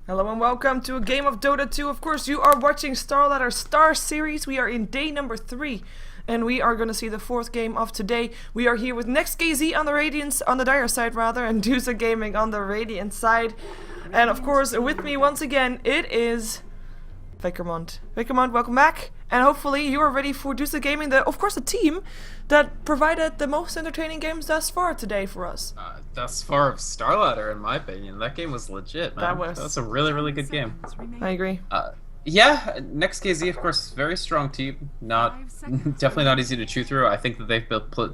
Hello and welcome to a game of Dota 2. Of course, you are watching StarSeries. We are in day number 3, and we are going to see the 4th game of today. We are here with NEXT.kz on the Dire side rather, and Duza Gaming on the Radiant side. And of course, with me once again, it is Vikermond. Vikermond, welcome back. And hopefully you are ready for Duza Gaming, of course the team that provided the most entertaining games thus far today for us. Thus far of StarLadder, in my opinion. That game was legit, man. That was a really, really good game. I agree. Yeah, NEXT.kz, of course, very strong team. Definitely not easy to chew through. I think that they've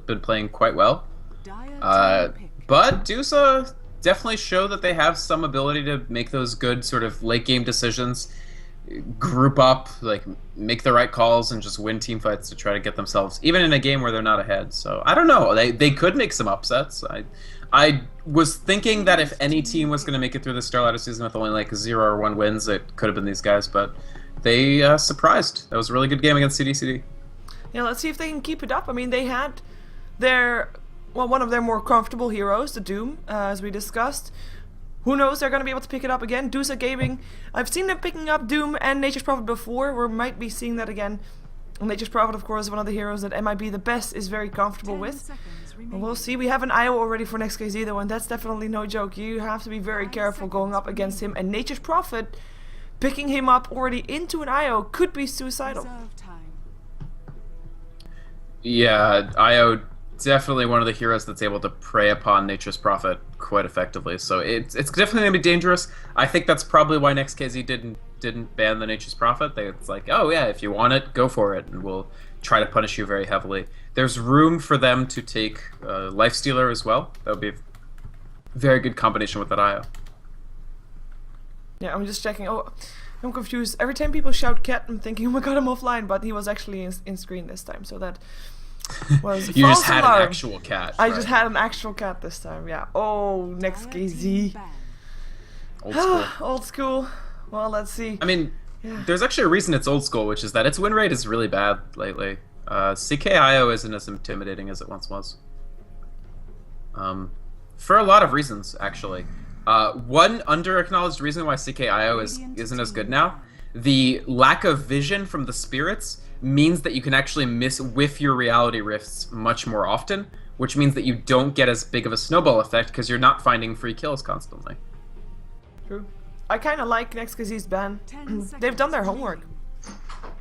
been playing quite well. But Duza definitely show that they have some ability to make those good sort of late game decisions, group up, like make the right calls, and just win team fights to try to get themselves even in a game where they're not ahead. So I don't know. They could make some upsets. I was thinking that if any team was going to make it through the StarLadder season with only like 0 or 1 wins, it could have been these guys, but they surprised. That was a really good game against CDCD. Yeah, let's see if they can keep it up. I mean, they had one of their more comfortable heroes, the Doom, as we discussed. Who knows, they're going to be able to pick it up again. Duza Gaming, I've seen them picking up Doom and Nature's Prophet before. We might be seeing that again. Nature's Prophet, of course, one of the heroes that MIB the best is very comfortable with. Well, we'll see. We have an IO already for NEXT.kz though, and that's definitely no joke. You have to be very careful going up against him. And Nature's Prophet, picking him up already into an IO could be suicidal. Yeah, IO definitely one of the heroes that's able to prey upon Nature's Prophet quite effectively. So it's definitely gonna be dangerous. I think that's probably why NEXT.kz didn't ban the Nature's Prophet. It's like, oh yeah, if you want it, go for it, and we'll try to punish you very heavily. There's room for them to take Lifestealer as well. That would be a very good combination with that IO. Yeah, I'm just checking. Oh, I'm confused. Every time people shout cat, I'm thinking, oh my god, I'm offline, but he was actually in screen this time, so that was you false just had alarm. an actual cat. I just had an actual cat this time, yeah. Oh, NEXT.kz. Old school. Old school. Well, let's see. I mean, there's actually a reason it's old school, which is that its win rate is really bad lately. CKIO isn't as intimidating as it once was. For a lot of reasons, actually. One under-acknowledged reason why CKIO isn't as good now, the lack of vision from the spirits means that you can actually whiff your reality rifts much more often, which means that you don't get as big of a snowball effect because you're not finding free kills constantly. True. I kind of like NEXT.kz's ban. They've done their homework.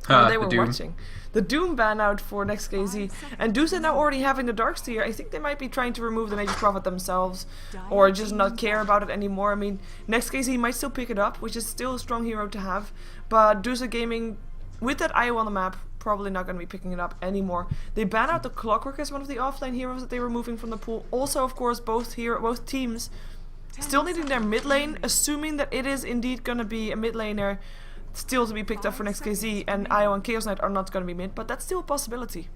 They were watching. The Doom ban out for NEXT.kz, and Duza now already having the Darkseer. I think they might be trying to remove the Nature's Prophet themselves, or just not care about it anymore. I mean, NEXT.kz might still pick it up, which is still a strong hero to have, but Duza Gaming, with that IO on the map, probably not going to be picking it up anymore. They ban out the Clockwork as one of the offlane heroes that they were moving from the pool. Also, of course, both teams still needing their mid lane, assuming that it is indeed going to be a mid laner still to be picked up for NEXT.kz, and IO and Chaos Knight are not going to be mid, but that's still a possibility.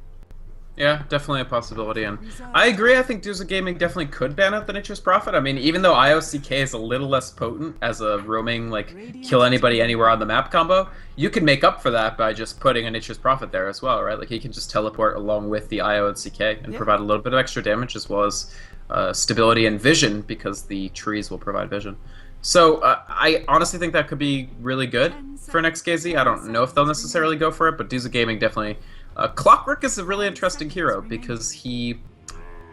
Yeah, definitely a possibility, and I agree. I think Duza Gaming definitely could ban out the Nature's Prophet. I mean, even though IOCK is a little less potent as a roaming, like, kill anybody anywhere on the map combo, you can make up for that by just putting a Nature's Prophet there as well, right? Like, he can just teleport along with the IO and CK and provide a little bit of extra damage, as well as stability and vision, because the trees will provide vision. So I honestly think that could be really good for NEXT.kz. I don't know if they'll necessarily go for it, but Duza Gaming definitely. Clockwork is a really interesting hero because he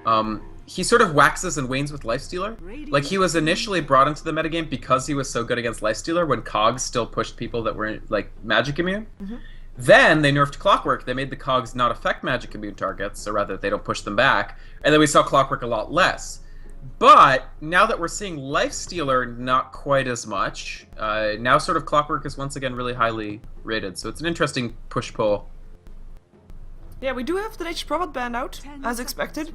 sort of waxes and wanes with Lifestealer. Like, he was initially brought into the metagame because he was so good against Lifestealer when Cogs still pushed people that were like magic immune. Then they nerfed Clockwork. They made the Cogs not affect magic immune targets, so rather they don't push them back. And then we saw Clockwork a lot less. But now that we're seeing Lifestealer not quite as much, now sort of Clockwork is once again really highly rated. So it's an interesting push-pull. Yeah, we do have the Nature's Prophet banned out, as expected.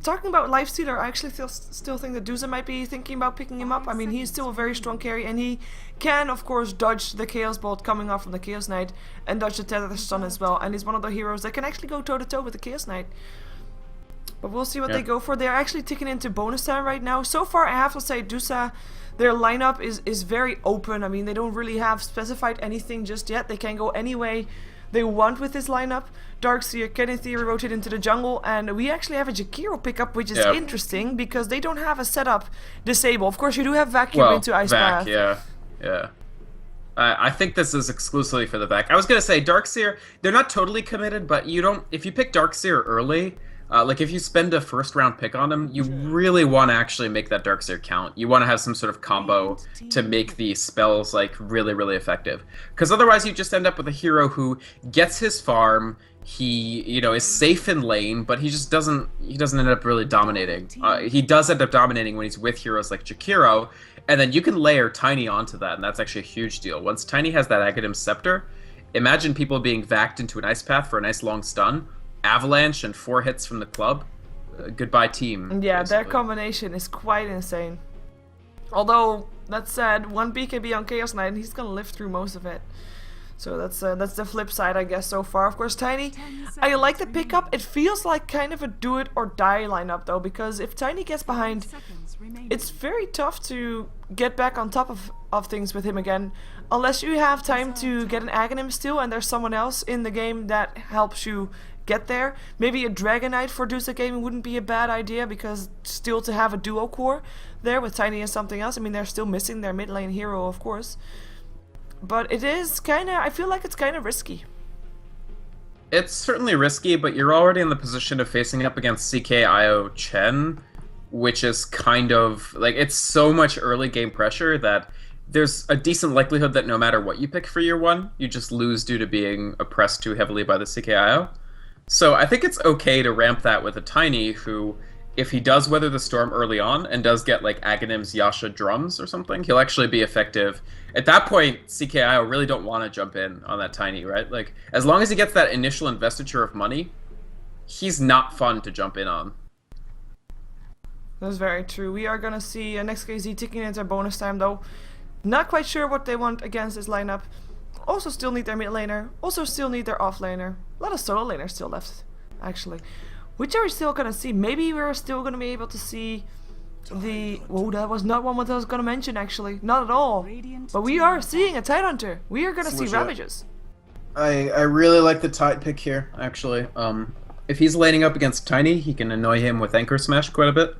Talking about Lifestealer, I actually still think that Duza might be thinking about picking him up. I mean, he's still a very strong carry, and he can, of course, dodge the Chaos Bolt coming off from the Chaos Knight, and dodge the Tether Stun as well. And he's one of the heroes that can actually go toe-to-toe with the Chaos Knight. But we'll see what they go for. They're actually ticking into bonus time right now. So far, I have to say, Duza, their lineup is very open. I mean, they don't really have specified anything just yet. They can go any way they want with this lineup. Darkseer can in theory rotate into the jungle, and we actually have a Jakiro pickup, which is interesting because they don't have a setup disable. Of course, you do have vacuum into Ice Path. Yeah. I think this is exclusively for the back. I was gonna say Darkseer, they're not totally committed, but you don't. If you pick Darkseer early, like if you spend a first round pick on him, you really want to actually make that Darkseer count. You want to have some sort of combo to make the spells like really, really effective. Because otherwise, you just end up with a hero who gets his farm. He, is safe in lane, but he just doesn't. He doesn't end up really dominating. He does end up dominating when he's with heroes like Jakiro. And then you can layer Tiny onto that, and that's actually a huge deal. Once Tiny has that Aghanim Scepter, imagine people being vacked into an Ice Path for a nice long stun, Avalanche, and 4 hits from the club. Goodbye, team. Yeah, basically. that combination is quite insane. Although, that said, 1 BKB on Chaos Knight, and he's gonna live through most of it. So that's the flip side, I guess, so far. Of course, Tiny, I like the pickup. It feels like kind of a do-it-or-die lineup, though, because if Tiny gets behind, it's very tough to get back on top of things with him again, unless you have time to get an Aghanim still and there's someone else in the game that helps you get there. Maybe a Dragon Knight for Duza Gaming wouldn't be a bad idea, because still to have a duo core there with Tiny and something else. I mean, they're still missing their mid lane hero, of course. But it is kind of, I feel like it's kind of risky. It's certainly risky, but you're already in the position of facing up against CK Chen, which is kind of, like, it's so much early game pressure that there's a decent likelihood that no matter what you pick for year 1, you just lose due to being oppressed too heavily by the CKIO. So I think it's okay to ramp that with a Tiny who, if he does weather the storm early on and does get like Aghanim's Yasha drums or something, he'll actually be effective. At that point, CKIO really don't want to jump in on that Tiny, right? Like, as long as he gets that initial investiture of money, he's not fun to jump in on. That's very true. We are gonna see NEXT.kz ticking into bonus time, though. Not quite sure what they want against this lineup. Also still need their mid laner. Also still need their off laner. A lot of solo laners still left, actually. Which are we still gonna see? Maybe we're still gonna be able to see the... Whoa, that was not one what I was gonna mention, actually. Not at all. But we are seeing a Tidehunter. We are gonna see Ravages. I really like the Tide pick here, actually. If he's laning up against Tiny, he can annoy him with Anchor Smash quite a bit.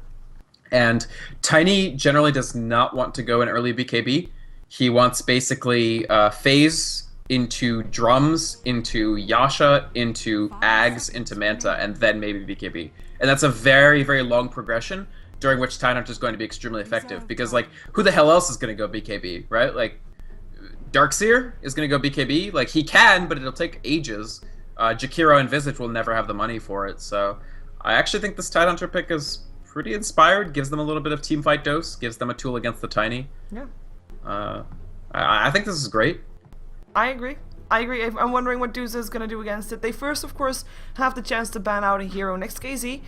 And Tiny generally does not want to go in early BKB. He wants basically phase into drums, into Yasha, into Ags, into Manta, and then maybe BKB. And that's a very, very long progression during which Tidehunter is going to be extremely effective. Because, like, who the hell else is going to go BKB, right? Like, Darkseer is going to go BKB. Like, he can, but it'll take ages. Jakiro and Visage will never have the money for it. So I actually think this Tidehunter pick is pretty inspired, gives them a little bit of teamfight dose, gives them a tool against the Tiny. Yeah. I think this is great. I agree. I'm wondering what Duza is going to do against it. They first, of course, have the chance to ban out a hero. NEXT.kz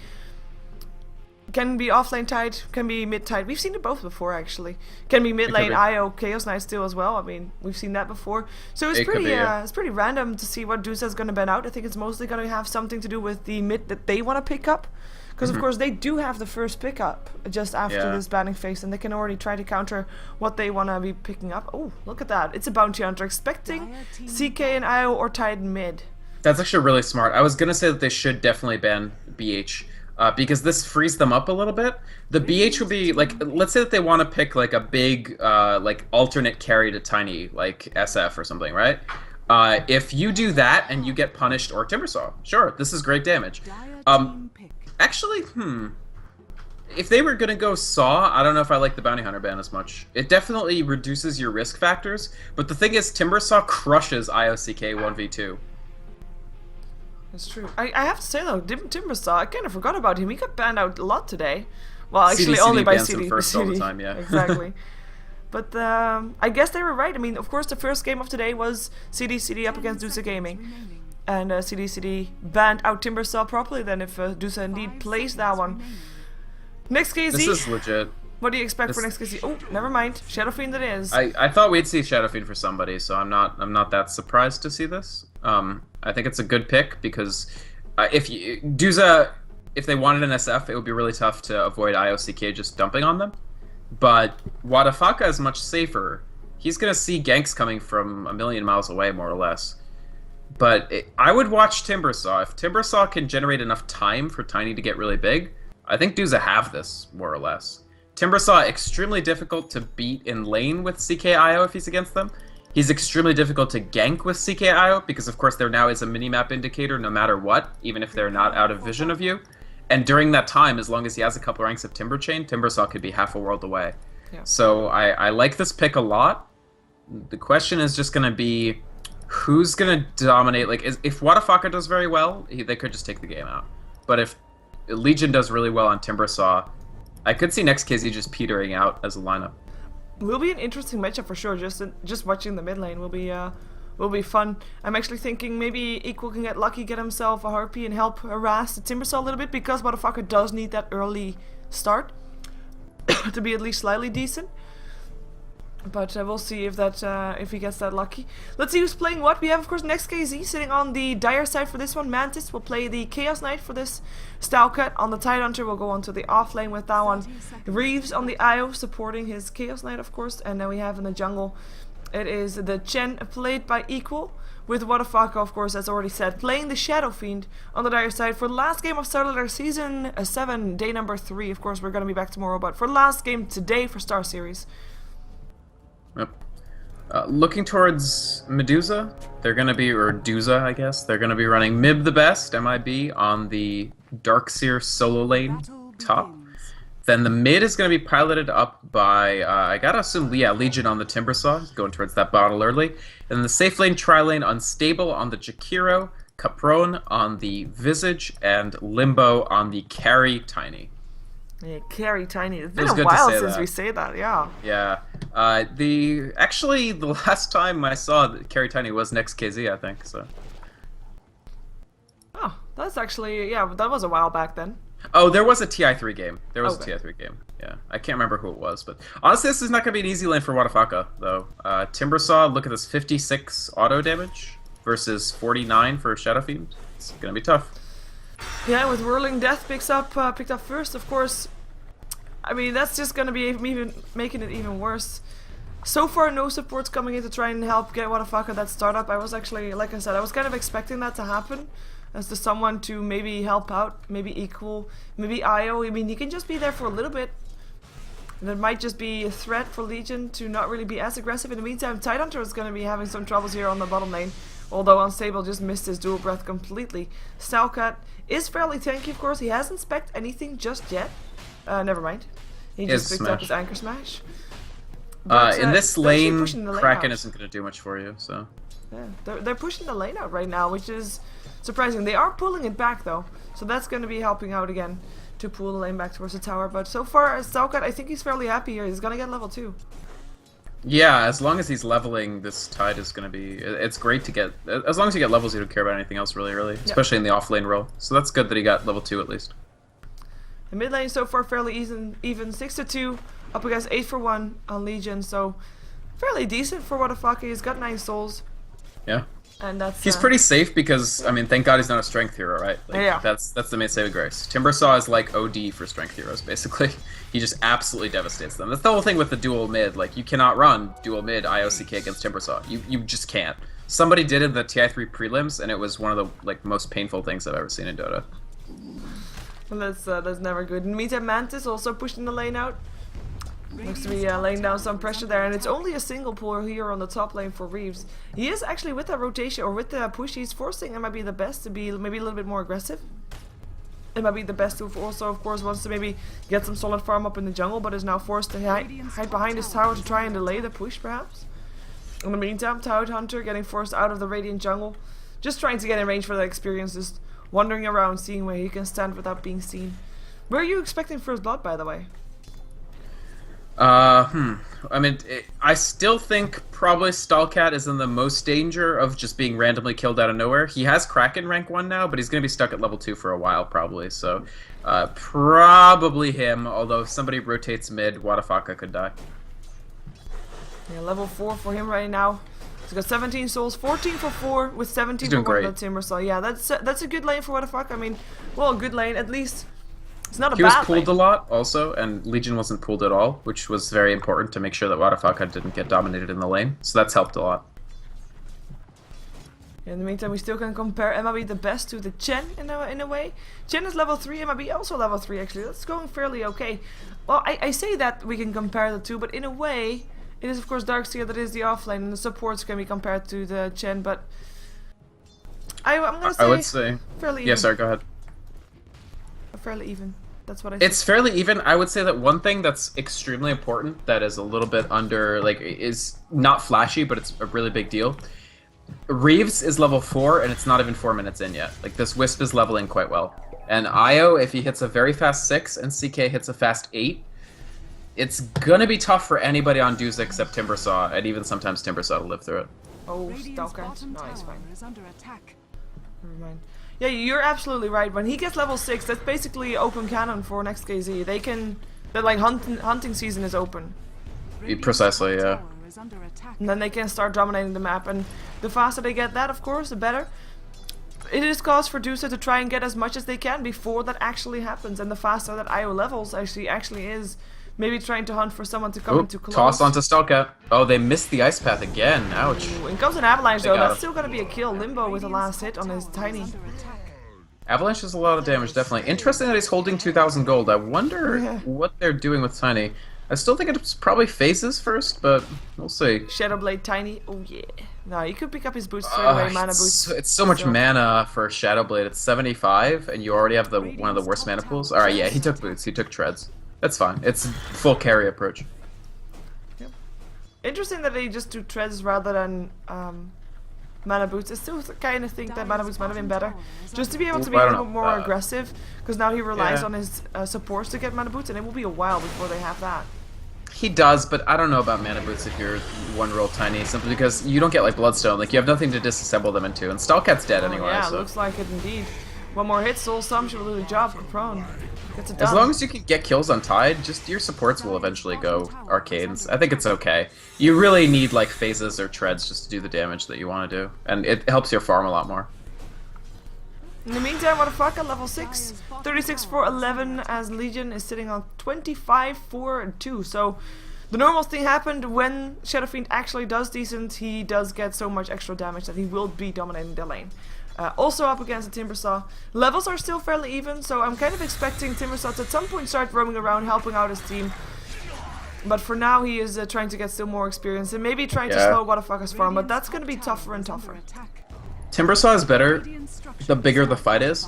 can be offlane Tide, can be mid Tide. We've seen it both before, actually. Can be mid lane IO Chaos Knight still as well. I mean, we've seen that before. So it's pretty random to see what Duza is going to ban out. I think it's mostly going to have something to do with the mid that they want to pick up. Because, of course, they do have the first pickup just after this banning phase, and they can already try to counter what they want to be picking up. Oh, look at that. It's a Bounty Hunter. Expecting CK and IO or Tide mid. That's actually really smart. I was going to say that they should definitely ban BH, because this frees them up a little bit. The BH would be, like, let's say that they want to pick, like, a big, like, alternate carry to Tiny, like SF or something, right? If you do that and you get punished, or Timbersaw, sure, this is great damage. Actually, if they were going to go Saw, I don't know if I like the Bounty Hunter ban as much. It definitely reduces your risk factors, but the thing is, Timbersaw crushes IOCK 1v2. That's true. I have to say, though, Timbersaw, I kind of forgot about him. He got banned out a lot today. Well, actually, only by CD. First all the time, yeah. Exactly. But I guess they were right. I mean, of course, the first game of today was CD up against Duza Gaming. And CD banned out Timbersaw properly then if Duza indeed plays that one. NEXT.kz. This is legit. What do you expect for NEXT.kz? Oh, never mind. Shadow Fiend it is. I thought we'd see Shadow Fiend for somebody, so I'm not that surprised to see this. I think it's a good pick because if they wanted an SF, it would be really tough to avoid IOCK just dumping on them. But Wadafaka is much safer. He's gonna see ganks coming from a million miles away, more or less. But I would watch Timbersaw. If Timbersaw can generate enough time for Tiny to get really big, I think Duza have this, more or less. Timbersaw, extremely difficult to beat in lane with CKIO if he's against them. He's extremely difficult to gank with CKIO because, of course, there now is a minimap indicator no matter what, even if they're not out of vision of you. And during that time, as long as he has a couple ranks of Timber Chain, Timbersaw could be half a world away. Yeah. So I like this pick a lot. The question is just going to be who's going to dominate. Like, if Wadafaka does very well, they could just take the game out. But if Legion does really well on Timbersaw, I could see NEXT.kz just petering out as a lineup. Will be an interesting matchup for sure. Just watching the mid lane will be fun. I'm actually thinking maybe Equal can get lucky, get himself a Harpy, and help harass the Timbersaw a little bit because Motherfucker does need that early start to be at least slightly decent. But we'll see if if he gets that lucky. Let's see who's playing what. We have, of course, NEXT.kz sitting on the Dire side for this one. Mantis will play the Chaos Knight for this style cut. On the Tidehunter, will go onto the off lane with that one. Reeves on the IO supporting his Chaos Knight, of course. And then we have in the jungle, it is the Chen played by Equal. With Wadafaka, of course, as already said, playing the Shadow Fiend on the Dire side for the last game of Starter Season 7, day number 3. Of course, we're going to be back tomorrow, but for the last game today for StarSeries. Yep. Looking towards Medusa, they're going to be, or Duza, I guess, they're going to be running Mib the best, MIB, on the Darkseer solo lane top. Then the mid is going to be piloted up by, I gotta assume, Legion on the Timbersaw, going towards that bottle early. And the safe lane, tri-lane, Unstable on the Jakiro, Capron on the Visage, and Limbo on the Carry Tiny. Yeah, Carry Tiny. It's been a while since we say that, yeah. Yeah. Actually, the last time I saw Carry Tiny was NEXT.kz, I think, so. Oh, that's actually, yeah, that was a while back then. Oh, there was a TI3 game. There was a TI3 game. Yeah, I can't remember who it was, but honestly, this is not going to be an easy lane for Wadafaka, though. Timbersaw, look at this, 56 auto damage versus 49 for Shadow Fiend. It's going to be tough. Yeah, with Whirling Death picked up first, of course. I mean, that's just going to be even making it even worse. So far, no supports coming in to try and help get Wadafaka that startup. I was actually, like I said, I was kind of expecting that to happen. As to someone to maybe help out, maybe Equal, maybe IO. I mean, he can just be there for a little bit. And it might just be a threat for Legion to not really be as aggressive. In the meantime, Tidehunter is going to be having some troubles here on the bottom lane. Although Unstable just missed his dual breath completely. Stalcat is fairly tanky, of course. He hasn't spec'd anything just yet. Never mind. He just picked up his Anchor Smash. But, in this lane, Kraken isn't going to do much for you, so... Yeah, they're pushing the lane out right now, which is surprising. They are pulling it back, though. So that's going to be helping out again to pull the lane back towards the tower. But so far, Stalcat, I think he's fairly happy here. He's going to get level 2. Yeah, as long as he's leveling, this Tide is going to be... It's great to get... As long as you get levels, you don't care about anything else really early. Especially in the off-lane role. So that's good that he got level 2 at least. The mid lane so far fairly even 6-2. Up against 8-for-1 on Legion. So fairly decent for Wadafaka. He's got 9 souls. Yeah. And that's he's pretty safe because, I mean, thank God he's not a strength hero, right? Like, yeah. That's the main saving grace. Timbersaw is like OD for strength heroes, basically. He just absolutely devastates them. That's the whole thing with the dual mid. Like, you cannot run dual mid IOCK against Timbersaw. You just can't. Somebody did it in the TI3 prelims, and it was one of the most painful things I've ever seen in Dota. Well, that's never good. In the meantime, Mantis also pushing the lane out. Looks to be laying down some pressure there, and it's only a single pull here on the top lane for Reeves. He is actually, with that rotation, or with the push, he's forcing MIB the best to be maybe a little bit more aggressive. MIB the best who also, of course, wants to maybe get some solid farm up in the jungle, but is now forced to hide behind his tower to try and delay the push, perhaps. In the meantime, Tidehunter getting forced out of the Radiant jungle, just trying to get in range for the experience, just wandering around, seeing where he can stand without being seen. Where are you expecting first blood, by the way? I mean, I still think probably Stalcat is in the most danger of just being randomly killed out of nowhere. He has Kraken rank 1 now, but he's going to be stuck at level 2 for a while, probably. So, probably him, although if somebody rotates mid, Wadafaka could die. Yeah, level 4 for him right now. He's got 17 souls, 14 for 4 with 17 for 1 of the Timbersaw. Yeah, that's a good lane for Wadafaka. I mean, well, a good lane, at least. It's not a bad lane. He was pulled a lot, also, and Legion wasn't pulled at all, which was very important to make sure that Wadafaka didn't get dominated in the lane. So that's helped a lot. In the meantime, we still can compare MLB the best to the Chen in a way. Chen is level 3, MLB also level 3 actually. That's going fairly okay. Well, I say that we can compare the two, but in a way, it is of course Darkseer that is the offlane, and the supports can be compared to the Chen, but I'm gonna say, I would say fairly even. Yeah, sorry, go ahead. Fairly even. That's what I think. It's fairly even. I would say that one thing that's extremely important that is a little bit under, like, is not flashy, but it's a really big deal. Reeves is level 4, and it's not even 4 minutes in yet. Like, this Wisp is leveling quite well. And Io, if he hits a very fast 6, and CK hits a fast 8, it's gonna be tough for anybody on Duza except Timbersaw, and even sometimes Timbersaw to live through it. Oh, Stalker. No, he's fine. Never mind. Yeah, you're absolutely right. When he gets level 6, that's basically open cannon for NEXT.kz. They can... like, hunting season is open. Precisely, yeah. And then they can start dominating the map, and the faster they get that, of course, the better. It is cause for Duza to try and get as much as they can before that actually happens, and the faster that IO levels actually is, maybe trying to hunt for someone to come into close. Toss onto Stalker. Oh, they missed the ice path again. Ouch. Ooh, in comes an Avalanche though, that's still gonna be a kill. Limbo with the last hit on his Tiny. Avalanche does a lot of damage, definitely. Interesting that he's holding 2,000 gold. I wonder what they're doing with Tiny. I still think it's probably phases first, but we'll see. Shadowblade Tiny, oh yeah. No, you could pick up his boots straight away, mana boots. It's so much mana for Shadowblade. It's 75, and you already have one of the worst mana pools. Alright, yeah, he took boots, he took treads. That's fine. It's full carry approach. Yep. Interesting that they just do treads rather than mana boots. I still kind of think that mana boots might have been better. Just to be able to be a little bit more aggressive, because now he relies on his supports to get mana boots, and it will be a while before they have that. He does, but I don't know about mana boots if you're one roll Tiny, simply because you don't get like Bloodstone. Like, you have nothing to disassemble them into, and Stalkat's dead anyway. Yeah, so. Looks like it indeed. One more hit, Soul Sum should do the job for prone. Gets it done. As long as you can get kills on Tide, just your supports will eventually go arcades. I think it's okay. You really need like phases or treads just to do the damage that you want to do, and it helps your farm a lot more. In the meantime, what the fuck, at level 6, 36 for 11, as Legion is sitting on 25, 4, and 2. So the normal thing happened when Shadow Fiend actually does decent. He does get so much extra damage that he will be dominating the lane. Also up against the Timbersaw. Levels are still fairly even, so I'm kind of expecting Timbersaw to at some point start roaming around, helping out his team. But for now, he is trying to get still more experience and maybe trying to slow Wadafucker's farm, but that's going to be tougher and tougher. Timbersaw is better the bigger the fight is.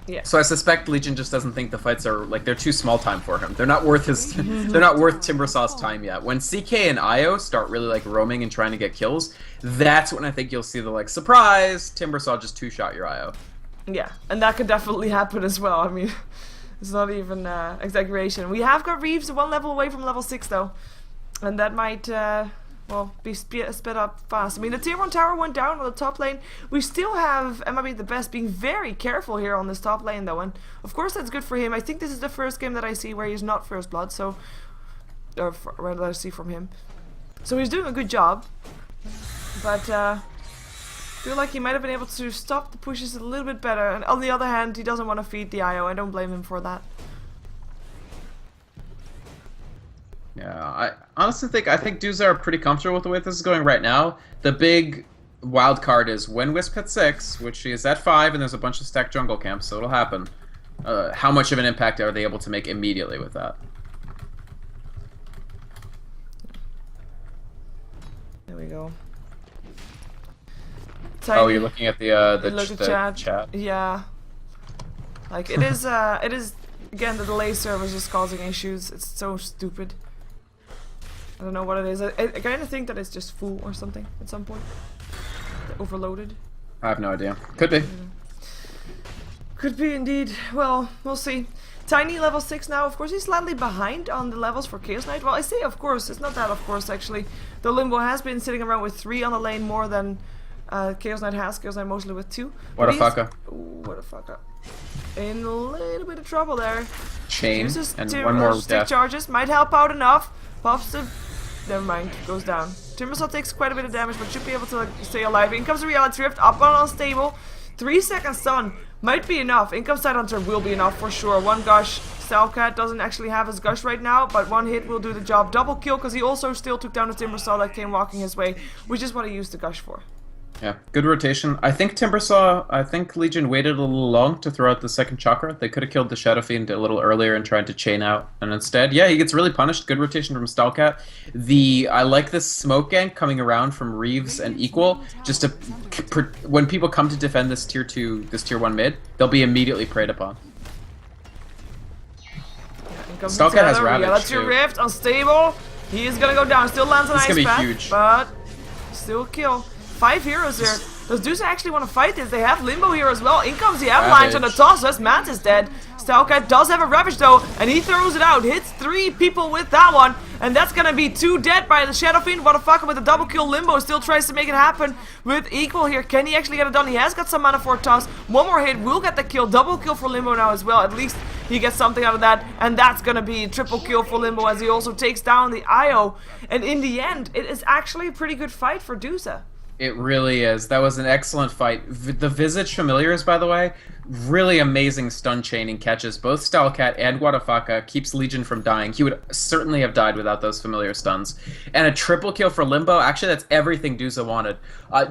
Yeah. So I suspect Legion just doesn't think the fights are, like, they're too small time for him. They're not worth his they're not worth Timbersaw's time yet. When CK and Io start really like roaming and trying to get kills, that's when I think you'll see the like surprise Timbersaw just two-shot your Io. Yeah, and that could definitely happen as well. I mean, it's not even exaggeration. We have got Reeves one level away from level 6 though, and that might well, be sped up fast. I mean, the tier 1 tower went down on the top lane. We still have MLB the best being very careful here on this top lane though, and of course that's good for him. I think this is the first game that I see where he's not first blood, so or rather I see from him. So he's doing a good job, but feel like he might have been able to stop the pushes a little bit better. And on the other hand, he doesn't want to feed the IO. I don't blame him for that. Yeah, I honestly think Duza are pretty comfortable with the way this is going right now. The big wild card is when Wisp hits 6, which is at 5, and there's a bunch of stacked jungle camps, so it'll happen. How much of an impact are they able to make immediately with that? There we go. Tiny. Oh, you're looking at the chat. Yeah, like it is again the delay server is just causing issues. It's so stupid. I don't know what it is. I kind of think that it's just full or something at some point. Overloaded. I have no idea. Could be. Yeah. Could be indeed. Well, we'll see. Tiny level 6 now. Of course, he's slightly behind on the levels for Chaos Knight. Well, I say of course. It's not that of course actually. The Limbo has been sitting around with 3 on the lane more than Chaos Knight has. Chaos Knight mostly with 2. What a fucker. What a fucker. In a little bit of trouble there. Chain Uses and one more stick death. charges. Might help out enough. Pops the... Never mind. Goes down. Timbersaw takes quite a bit of damage, but should be able to like, stay alive. In comes the Reality Rift. Up on unstable. 3 seconds stun. Might be enough. In comes Tidehunter will be enough for sure. One gush. Stalkat doesn't actually have his gush right now, but one hit will do the job. Double kill because he also still took down the Timbersaw that came walking his way, which is what he used the gush for. Yeah, good rotation. I think Legion waited a little long to throw out the second chakra. They could have killed the Shadow Fiend a little earlier and tried to chain out. And instead, yeah, he gets really punished. Good rotation from Stalcat. I like this smoke gank coming around from Reeves and Equal. Just to, when people come to defend this tier 2, this tier 1 mid, they'll be immediately preyed upon. Stalcat has Ravage. Yeah, that's your Rift, unstable. He is gonna go down. Still lands an Ice Path, huge. but still kill. 5 heroes here. Does Duza actually want to fight this? They have Limbo here as well. In comes the Avalanche on the toss. That's Mantis dead. Stalcat does have a Ravage though, and he throws it out. Hits 3 people with that one, and that's gonna be 2 dead by the Shadow Fiend. What a fucker with a double kill. Limbo still tries to make it happen with Equal here. Can he actually get it done? He has got some mana for a toss. One more hit will get the kill. Double kill for Limbo now as well. At least he gets something out of that, and that's gonna be a triple kill for Limbo as he also takes down the IO. And in the end, it is actually a pretty good fight for Duza. It really is. That was an excellent fight. The Visage Familiars, by the way, really amazing stun chaining catches. Both Stalcat and Guatafaka keeps Legion from dying. He would certainly have died without those familiar stuns. And a triple kill for Limbo. Actually, that's everything Duza wanted.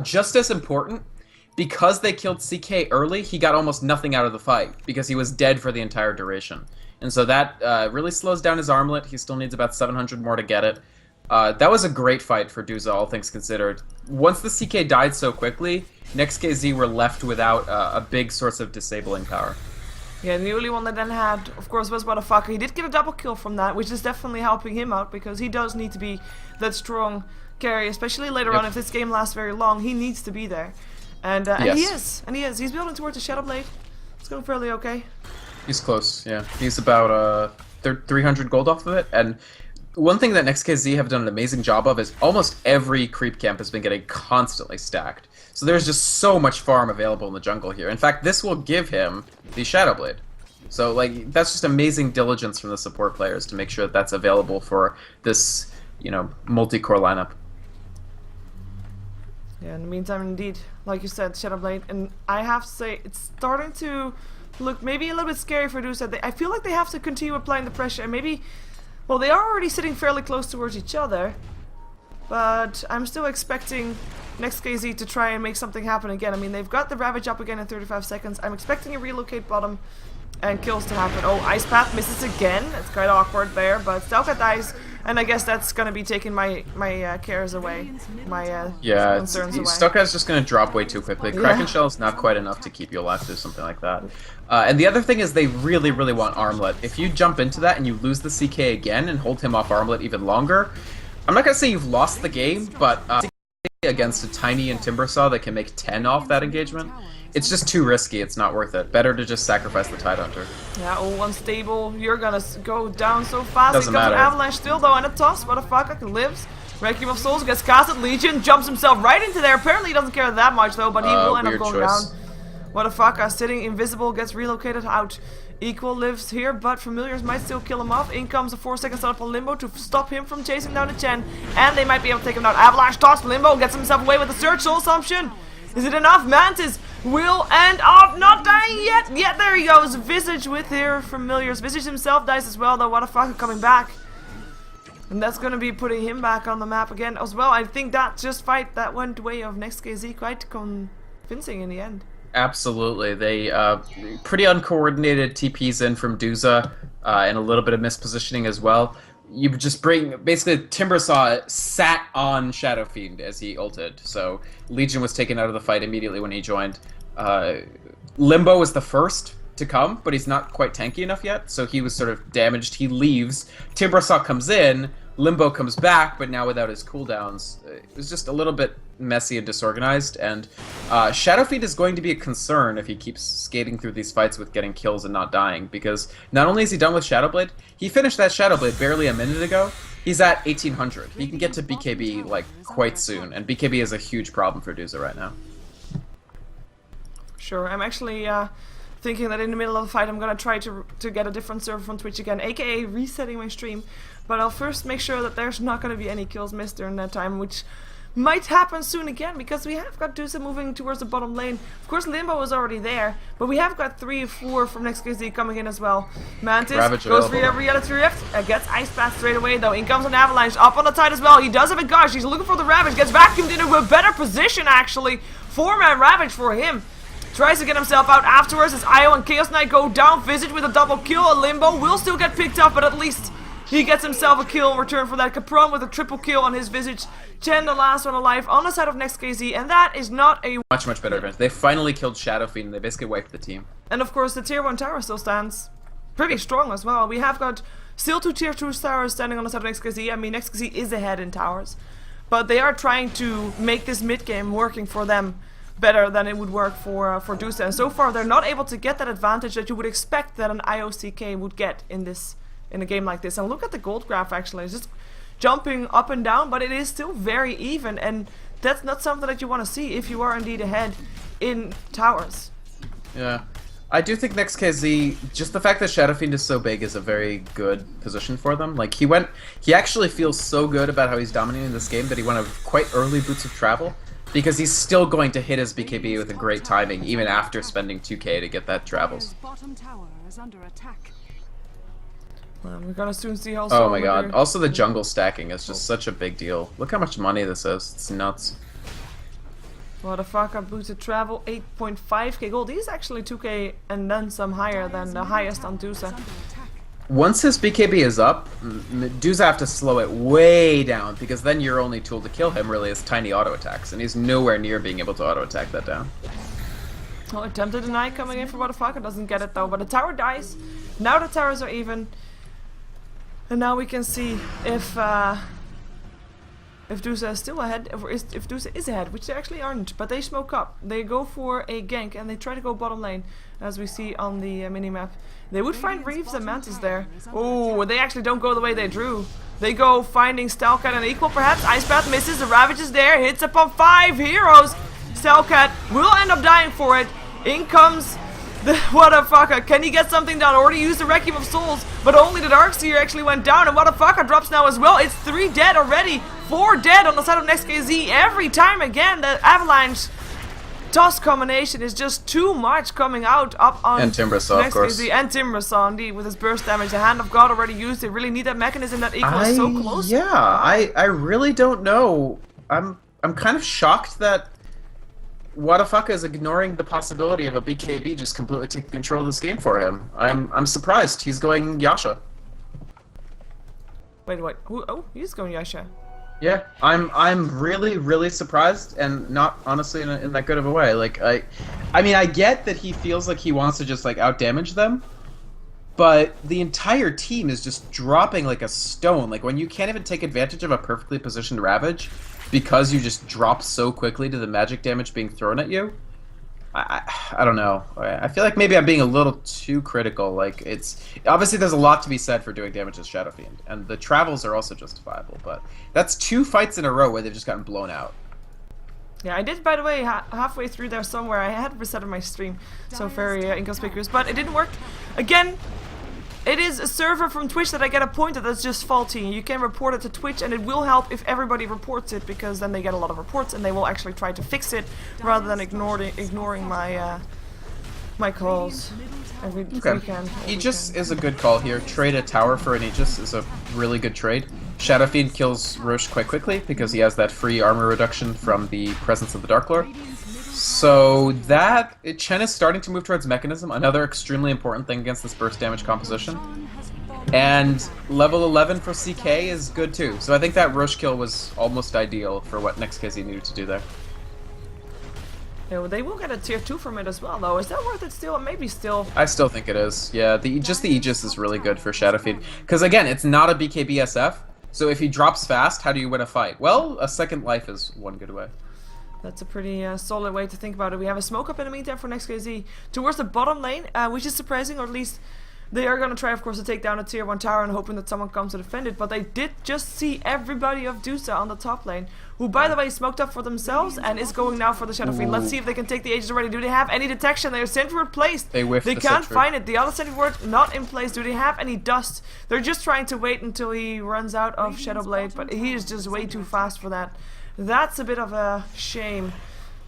Just as important, because they killed CK early, he got almost nothing out of the fight because he was dead for the entire duration. And so that really slows down his armlet. He still needs about 700 more to get it. That was a great fight for Duza, all things considered. Once the CK died so quickly, NEXT.kz were left without a big source of disabling power. Yeah, the only one that then had, of course, was Guatafaka. He did get a double kill from that, which is definitely helping him out, because he does need to be that strong carry, especially later on. If this game lasts very long, he needs to be there. And he is. He's building towards the Shadow Blade. It's going fairly okay. He's close, yeah. He's about 300 gold off of it, and one thing that NEXT.kz have done an amazing job of is almost every creep camp has been getting constantly stacked. So there's just so much farm available in the jungle here. In fact, this will give him the Shadow Blade. So, like, that's just amazing diligence from the support players to make sure that that's available for this, you know, multi-core lineup. Yeah, in the meantime, indeed, like you said, Shadow Blade, and I have to say, it's starting to look maybe a little bit scary for Duza. I feel like they have to continue applying the pressure, and maybe, well, they are already sitting fairly close towards each other, but I'm still expecting NEXT.kz to try and make something happen again. I mean, they've got the Ravage up again in 35 seconds. I'm expecting a relocate bottom and kills to happen. Oh, Ice Path misses again. It's quite awkward there, but Stalcat dies, and I guess that's gonna be taking my cares away, my concerns away. Stalcat's just gonna drop way too quickly. Kraken Shell is not quite enough to keep you alive through something like that. And the other thing is they really, really want Armlet. If you jump into that and you lose the CK again and hold him off Armlet even longer, I'm not gonna say you've lost the game, but against a Tiny and Timbersaw that can make 10 off that engagement, it's just too risky. It's not worth it. Better to just sacrifice the Tidehunter. Yeah, oh, unstable. You're gonna go down so fast. Doesn't It comes matter. an Avalanche still, though, and a toss. What the fuck? Lives. Requiem of Souls gets casted. Legion jumps himself right into there. Apparently, he doesn't care that much, though, but he will end up going down. What the fuck? Sitting invisible gets relocated out. Equal lives here, but Familiars might still kill him off. In comes a 4-second setup on Limbo to stop him from chasing down the Chen. And they might be able to take him down. Avalanche toss. Limbo gets himself away with the Surge Soul Assumption. Is it enough? Mantis will end up not dying yet. Yet there he goes. Visage with here Familiars. Visage himself dies as well, though. What the fuck? Coming back. And that's going to be putting him back on the map again as well. I think that just fight that went way of NEXT.kz quite convincing in the end. Absolutely. They pretty uncoordinated TPs in from Duza and a little bit of mispositioning as well. You just bring, basically Timbersaw sat on Shadow Fiend as he ulted, so Legion was taken out of the fight immediately when he joined. Limbo was the first to come, but he's not quite tanky enough yet, so he was sort of damaged. He leaves, Timbersaw comes in, Limbo comes back, but now without his cooldowns. It was just a little bit messy and disorganized, and Shadow Fiend is going to be a concern if he keeps skating through these fights with getting kills and not dying, because not only is he done with Shadow Blade, he finished that Shadow Blade barely a minute ago. He's at 1800. He can get to BKB like quite soon, and BKB is a huge problem for Duza right now. Sure, I'm actually thinking that in the middle of the fight I'm gonna try to get a different server from Twitch again, aka resetting my stream. But I'll first make sure that there's not gonna be any kills missed during that time, which might happen soon again, because we have got Duza moving towards the bottom lane. Of course, Limbo is already there, but we have got 3 or 4 from NEXT.kz coming in as well. Mantis goes for Reality Rift, gets Ice Path straight away, though. In comes an Avalanche, up on the tide as well. He does have a gush, he's looking for the Ravage, gets vacuumed into a better position, actually. 4-man Ravage for him. Tries to get himself out afterwards as Io and Chaos Knight go down. Visage with a double kill. A Limbo will still get picked up, but at least he gets himself a kill in return for that. Capron with a triple kill on his Visage. Chen, the last one alive, on the side of NEXT.kz, and that is not a... Much better advantage. They finally killed Shadow Fiend, and they basically wiped the team. And of course, the tier 1 tower still stands pretty strong as well. We have got still 2 tier 2 towers standing on the side of NEXT.kz. I mean, NEXT.kz is ahead in towers, but they are trying to make this mid game working for them better than it would work for Duza. And so far, they're not able to get that advantage that you would expect that an IOCK would get in a game like this. And look at the gold graph, actually. It's just jumping up and down, but it is still very even, and that's not something that you want to see if you are indeed ahead in towers. Yeah. I do think NEXT.kz, just the fact that Shadow Fiend is so big is a very good position for them. Like, he actually feels so good about how he's dominating this game that he went a quite early Boots of Travel, because he's still going to hit his BKB with a great timing, even after spending 2k to get that travels. We're gonna soon see how. Oh my god! Also, the jungle stacking is just such a big deal. Look how much money this is. It's nuts. What the fuck? I boosted travel 8.5k gold. He's actually 2k and then some higher than the highest on Duza. Once his BKB is up, Duza have to slow it way down, because then your only tool to kill him really is tiny auto attacks, and he's nowhere near being able to auto attack that down. Oh, attempted deny coming in for what the fuck? It doesn't get it though. But the tower dies. Now the towers are even. And now we can see if Duza is still ahead, or if Duza is ahead, which they actually aren't. But they smoke up. They go for a gank, and they try to go bottom lane, as we see on the minimap. They would find Reeves and Mantis there. Oh, they actually don't go the way they drew. They go finding Stalcat and Equal, perhaps. Ice Path misses, the Ravage is there, hits upon 5 heroes. Stalcat will end up dying for it. In comes the what a fucker. Can he get something done? Already used the Requiem of Souls, but only the Darkseer actually went down, and what a fucker drops now as well. It's 3 dead already. 4 dead on the side of NEXT.kz. Every time again, the Avalanche toss combination is just too much coming out up on and Timbersaw, of course. And Timbersaw, indeed, with his burst damage. The Hand of God already used. They really need that mechanism. That Equal is so close. Yeah, I really don't know. I'm kind of shocked that Wadafaka is ignoring the possibility of a BKB just completely taking control of this game for him. I'm surprised. He's going Yasha. Wait, what? Who? Oh, he's going Yasha. Yeah, I'm really surprised, and not honestly in that good of a way. Like I mean, I get that he feels like he wants to just like out damage them, but the entire team is just dropping like a stone. Like when you can't even take advantage of a perfectly positioned Ravage because you just drop so quickly to the magic damage being thrown at you. I don't know. I feel like maybe I'm being a little too critical. Like it's obviously there's a lot to be said for doing damage as Shadow Fiend, and the travels are also justifiable. But that's 2 fights in a row where they've just gotten blown out. Yeah, I did, by the way, halfway through there somewhere. I had resetted my stream, so very inconspicuous, but it didn't work. Again, it is a server from Twitch that I get appointed that's just faulty. You can report it to Twitch, and it will help if everybody reports it, because then they get a lot of reports and they will actually try to fix it rather than ignoring my my calls every weekend. Aegis is a good call here. Trade a tower for an Aegis is a really good trade. Shadow Fiend kills Roche quite quickly because he has that free armor reduction from the presence of the Dark Lord. So that Chen is starting to move towards Mechanism, another extremely important thing against this burst damage composition. And level 11 for CK is good too. So I think that Roche kill was almost ideal for what NEXT.kz needed to do there. Yeah, well, they will get a tier 2 from it as well, though. Is that worth it still? Maybe still. I still think it is. Yeah, just the Aegis is really good for Shadow Fiend. Because again, it's not a BKB SF. So if he drops fast, how do you win a fight? Well, a second life is one good way. That's a pretty solid way to think about it. We have a smoke up in the meantime for NEXT.kz towards the bottom lane, which is surprising, or at least they are going to try, of course, to take down a tier 1 tower and hoping that someone comes to defend it. But they did just see everybody of Duza on the top lane, who, by the way, smoked up for themselves and is going now for the Shadow Fiend. Let's see if they can take the Aegis already. Do they have any detection? They are sentry word placed. They whiffed the can't sentry. find it. The other sentry word not in place. Do they have any dust? They're just trying to wait until he runs out of Shadow Blade, but he is just way too fast for that. That's a bit of a shame.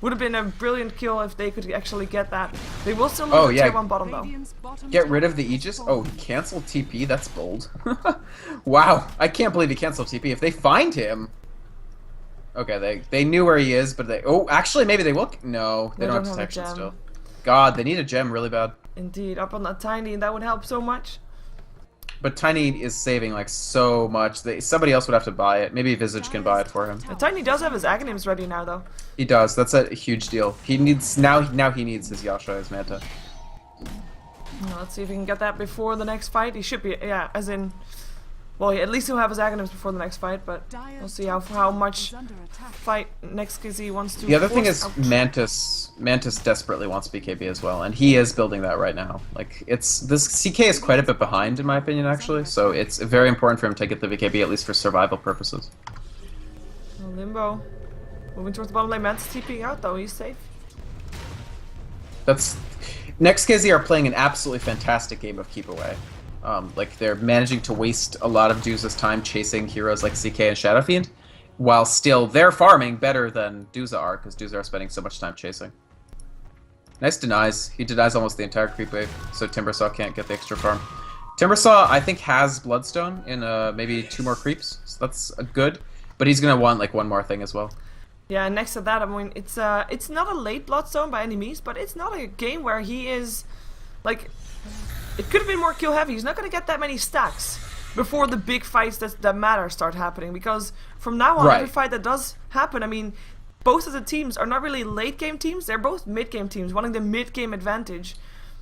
Would have been a brilliant kill if they could actually get that. They will still lose the tier 1 bottom though. Get rid of the Aegis? Oh, cancel TP? That's bold. Wow, I can't believe he canceled TP. If they find him... Okay, they knew where he is, but they... Oh, actually, maybe they will... No, they don't have detection still. God, they need a gem really bad. Indeed, up on that Tiny, that would help so much. But Tiny is saving, like, so much. Somebody else would have to buy it. Maybe Visage can buy it for him. Tiny does have his Aghanims ready now, though. He does. That's a huge deal. He needs... Now he needs his Yasha, his Manta. Well, let's see if he can get that before the next fight. He should be... Yeah, as in... Well, at least he'll have his Aghanims before the next fight, but we'll see how much fight NEXT.kz wants to... The other thing is Mantis desperately wants BKB as well, and he is building that right now. Like, this CK is quite a bit behind, in my opinion, actually, so it's very important for him to get the BKB, at least for survival purposes. Well, Limbo. Moving towards the bottom lane. Mantis TPing out, though. He's safe. That's... NEXT.kz are playing an absolutely fantastic game of Keep Away. Like, they're managing to waste a lot of Duza's time chasing heroes like CK and Shadow Fiend, while still they're farming better than Duza are, because Duza are spending so much time chasing. Nice denies. He denies almost the entire creep wave, so Timbersaw can't get the extra farm. Timbersaw, I think, has Bloodstone in maybe 2 more creeps, so that's good, but he's going to want, like, 1 more thing as well. Yeah, and next to that, I mean, it's not a late Bloodstone by any means, but it's not a game where he is, like... It could have been more kill heavy. He's not going to get that many stacks before the big fights that matter start happening. Because from now on, every fight that does happen, I mean, both of the teams are not really late game teams. They're both mid game teams, wanting the mid game advantage.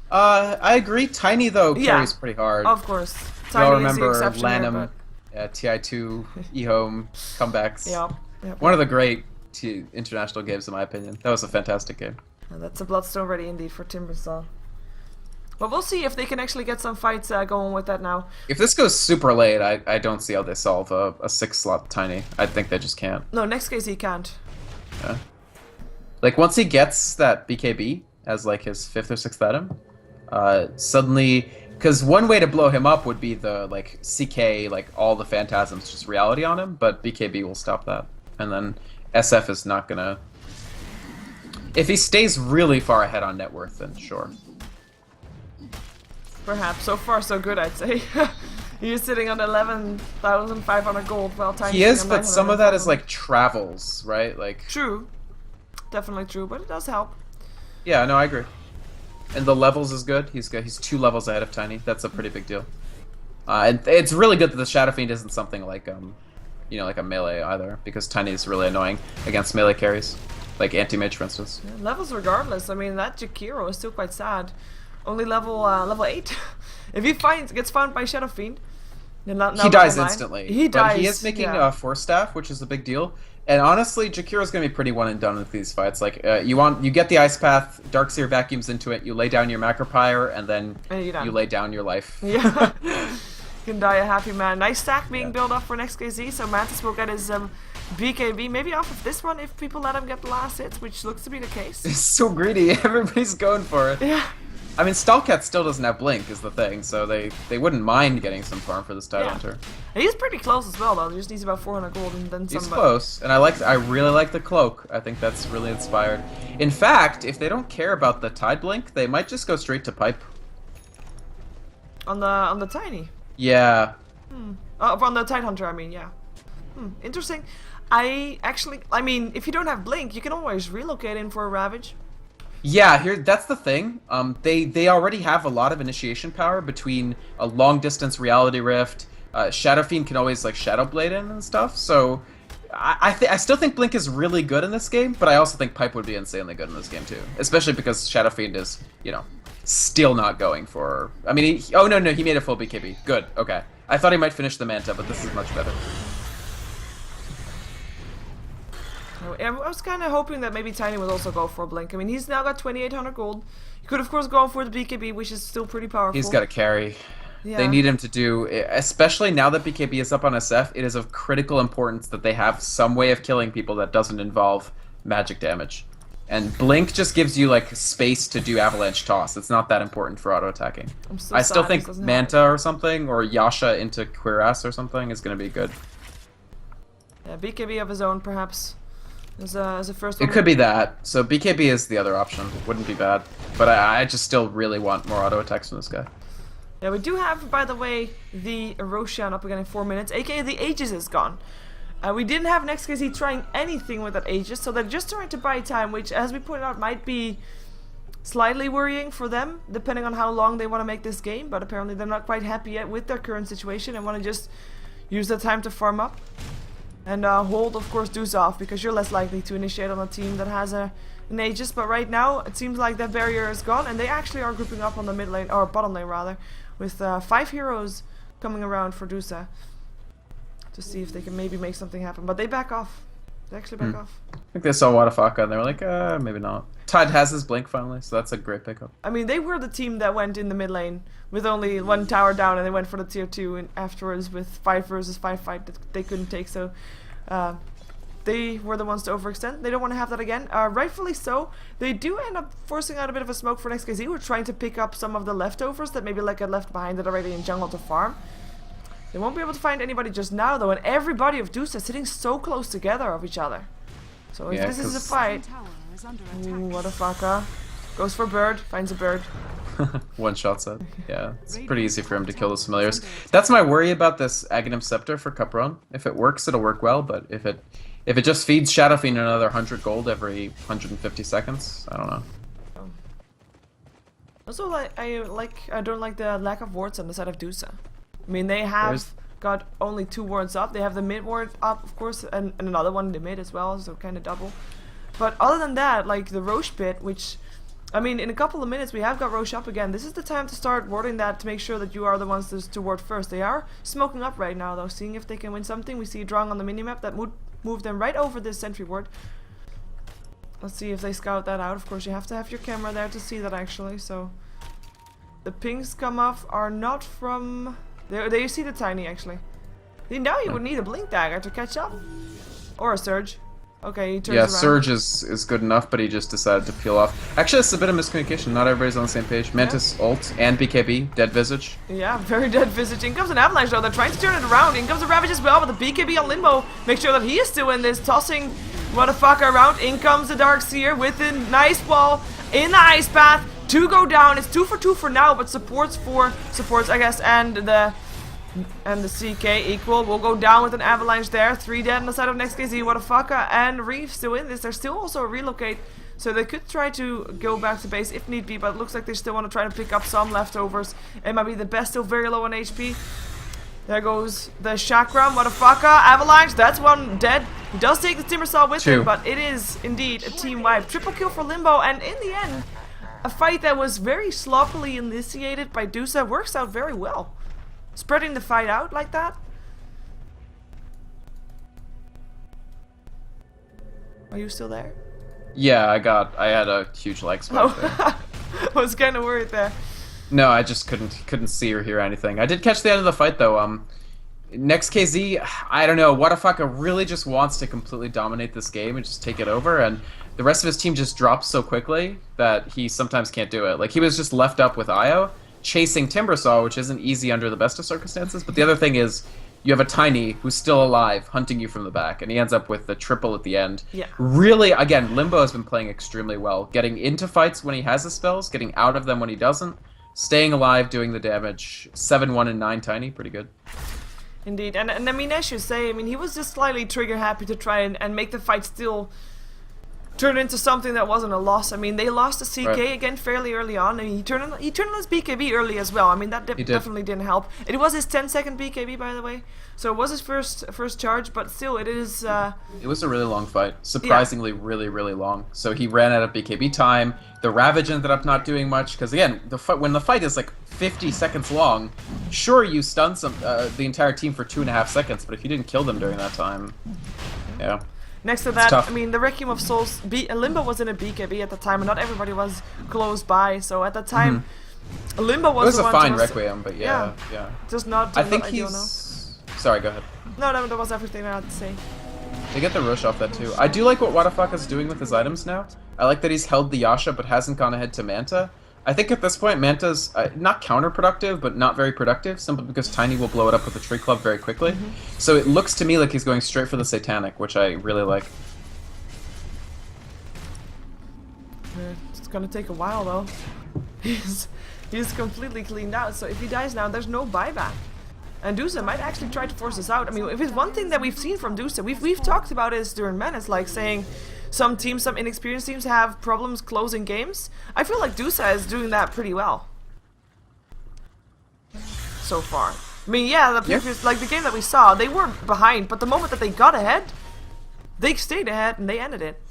I agree. Tiny though carries pretty hard. Of course, Tiny is the exception. Lanham, TI2, eHome comebacks. Yep. One of the great international games, in my opinion. That was a fantastic game. And that's a Bloodstone ready indeed for Timbersaw. But we'll see if they can actually get some fights going with that now. If this goes super late, I don't see how they solve a 6-slot Tiny. I think they just can't. No, NEXT.kz can't. Yeah. Like, once he gets that BKB as, like, his 5th or 6th item, suddenly... Because one way to blow him up would be the, like, CK, like, all the Phantasms, just reality on him, but BKB will stop that. And then SF is not gonna... If he stays really far ahead on net worth, then sure. Perhaps. So far, so good, I'd say. He's sitting on 11,500 gold, while Tiny... He is, but some of that is, like, travels, right? Like... True. Definitely true, but it does help. Yeah, no, I agree. And the levels is good. He's 2 levels ahead of Tiny. That's a pretty big deal. And it's really good that the Shadow Fiend isn't something like, you know, like a melee either, because Tiny is really annoying against melee carries. Like anti-mage, for instance. Yeah, levels regardless. I mean, that Jakiro is still quite sad. Only level 8. If he gets found by Shadow Fiend, then he dies instantly. He dies. But he is making a 4-staff, which is a big deal. And honestly, Jakiro's gonna be pretty one and done with these fights. Like, you get the Ice Path, Darkseer vacuums into it, you lay down your Macropyre, and then you lay down your life. Yeah. You can die a happy man. Nice stack being built up for NEXT.kz, so Mantis will get his BKB, maybe off of this one if people let him get the last hits, which looks to be the case. It's so greedy. Everybody's going for it. Yeah. I mean, Stalcat still doesn't have Blink, is the thing, so they wouldn't mind getting some farm for this Tidal Hunter. And he's pretty close as well, though. He just needs about 400 gold and then some. He's close, and I really like the cloak. I think that's really inspired. In fact, if they don't care about the Tide Blink, they might just go straight to Pipe. On the Tiny? Yeah. On the Tide Hunter, I mean, yeah. Interesting. I mean, if you don't have Blink, you can always relocate in for a Ravage. Yeah, that's the thing. They already have a lot of initiation power between a long distance Reality Rift. Shadow Fiend can always like Shadow Blade in and stuff. So I still think Blink is really good in this game, but I also think Pipe would be insanely good in this game too, especially because Shadow Fiend is, you know, still not going for. I mean, oh no, he made a full BKB. Good. Okay. I thought he might finish the Manta, but this is much better. I was kind of hoping that maybe Tiny would also go for a Blink. I mean, he's now got 2,800 gold. He could, of course, go for the BKB, which is still pretty powerful. He's got to carry. Yeah. They need him to do, especially now that BKB is up on SF, it is of critical importance that they have some way of killing people that doesn't involve magic damage. And Blink just gives you, like, space to do Avalanche Toss. It's not that important for auto-attacking. I still think Manta or something, or Yasha into Cuirass or something is going to be good. Yeah, BKB of his own, perhaps. As a first one. It could be that. So BKB is the other option. Wouldn't be bad. But I just still really want more auto attacks from this guy. Yeah, we do have, by the way, the Roshan up again in 4 minutes, aka the Aegis is gone. We didn't have NEXT.kz trying anything with that Aegis, so they're just trying to buy time, which, as we pointed out, might be slightly worrying for them, depending on how long they want to make this game, but apparently they're not quite happy yet with their current situation and want to just use the time to farm up. And hold, of course, Duza off, because you're less likely to initiate on a team that has an Aegis, but right now it seems like that barrier is gone, and they actually are grouping up on the mid lane, or bottom lane rather, with 5 heroes coming around for Duza to see if they can maybe make something happen, but they back off. They actually back off. I think they saw Wadafaka and they were like, maybe not. Tide has his blink finally, so that's a great pickup. I mean, they were the team that went in the mid lane with only 1 tower down, and they went for the tier 2 and afterwards with 5 versus 5 fight that they couldn't take, so they were the ones to overextend. They don't want to have that again. Rightfully so. They do end up forcing out a bit of a smoke for NEXT.kz. We're trying to pick up some of the leftovers that maybe like got left behind that already in jungle to farm. They won't be able to find anybody just now though, and everybody of Duza sitting so close together of each other. So if this is a fight, ooh, what a fucker. Goes for bird, finds a bird. One shot set. Yeah, it's pretty easy for him to kill those familiars. That's my worry about this Aghanim Scepter for Cup Run. If it works, it'll work well, but if it just feeds Shadow Fiend another 100 gold every 150 seconds, I don't know. Also, I don't like the lack of wards on the side of Duza. I mean, they have got only 2 wards up. They have the mid ward up, of course, and another one in the mid as well, so kind of double. But other than that, like the Roche pit, which, I mean, in a couple of minutes we have got Roche up again. This is the time to start warding that to make sure that you are the ones to ward first. They are smoking up right now, though, seeing if they can win something. We see Drong on the minimap that would move them right over this sentry ward. Let's see if they scout that out. Of course, you have to have your camera there to see that, actually. So the pings come off are not from... There you see the Tiny, actually. Now you would need a Blink Dagger to catch up. Or a Surge. Okay, he turns around. Surge is good enough, but he just decided to peel off. Actually, it's a bit of miscommunication. Not everybody's on the same page. Mantis ult and BKB, dead visage. Yeah, very dead visage. In comes an Avalanche, though. They're trying to turn it around. In comes a Ravage as well, but the BKB on Limbo. Make sure that he is still in this. Tossing Motherfucker around. In comes the Darkseer with a nice wall in the Ice Path. 2 go down. It's 2 for 2 for now, but supports, I guess, and the CK equal will go down with an Avalanche there. 3 dead on the side of NEXT.kz, Wadafaka and Reef still in this. They're still also a relocate, so they could try to go back to base if need be, but it looks like they still want to try to pick up some leftovers. It might be the best, still very low on HP. There goes the Chakram, Wadafaka, Avalanche, that's 1 dead. He does take the Timbersaw with him, but it is indeed a team wipe. Triple kill for Limbo, and in the end, a fight that was very sloppily initiated by Duza works out very well. Spreading the fight out like that. Are you still there? Yeah, I had a huge lag spike there. I was kind of worried there. No, I just couldn't see or hear anything. I did catch the end of the fight though. NEXT.kz, I don't know, Wadafaka really just wants to completely dominate this game and just take it over, and the rest of his team just drops so quickly that he sometimes can't do it. Like, he was just left up with Io, chasing Timbersaw, which isn't easy under the best of circumstances, but the other thing is, you have a Tiny who's still alive, hunting you from the back, and he ends up with the triple at the end. Yeah. Really, again, Limbo has been playing extremely well, getting into fights when he has his spells, getting out of them when he doesn't, staying alive, doing the damage. 7-1 and 9 Tiny, pretty good. Indeed, and I mean, as you say, I mean, he was just slightly trigger happy to try and make the fight still turn into something that wasn't a loss. I mean, they lost to CK again fairly early on, and he turned on his BKB early as well. I mean, that definitely didn't help. It was his 10-second BKB, by the way, so it was his first charge, but still, it is... It was a really long fight. Surprisingly, really, really long. So he ran out of BKB time. The Ravage ended up not doing much, because again, when the fight is like 50 seconds long, sure, you stun the entire team for 2.5 seconds, but if you didn't kill them during that time, yeah. Next to that, I mean, the Requiem of Souls, Limbo was in a BKB at the time, and not everybody was close by, so at that time, Limbo was it was a fine Requiem, but yeah. Just not... I think he's... Sorry, go ahead. No, that was everything I had to say. They get the rush off that too. I do like what Wadafaka's doing with his items now. I like that he's held the Yasha but hasn't gone ahead to Manta. I think at this point Manta's not counterproductive but not very productive, simply because Tiny will blow it up with the Tree Club very quickly. So it looks to me like he's going straight for the Satanic, which I really like. It's gonna take a while though. He's completely cleaned out, so if he dies now, there's no buyback. And Duza might actually try to force us out. I mean, if it's one thing that we've seen from Duza, we've talked about it during Menace, like saying some teams, some inexperienced teams have problems closing games. I feel like Duza is doing that pretty well so far. I mean, yeah, the previous, like the game that we saw, they were behind, but the moment that they got ahead, they stayed ahead and they ended it.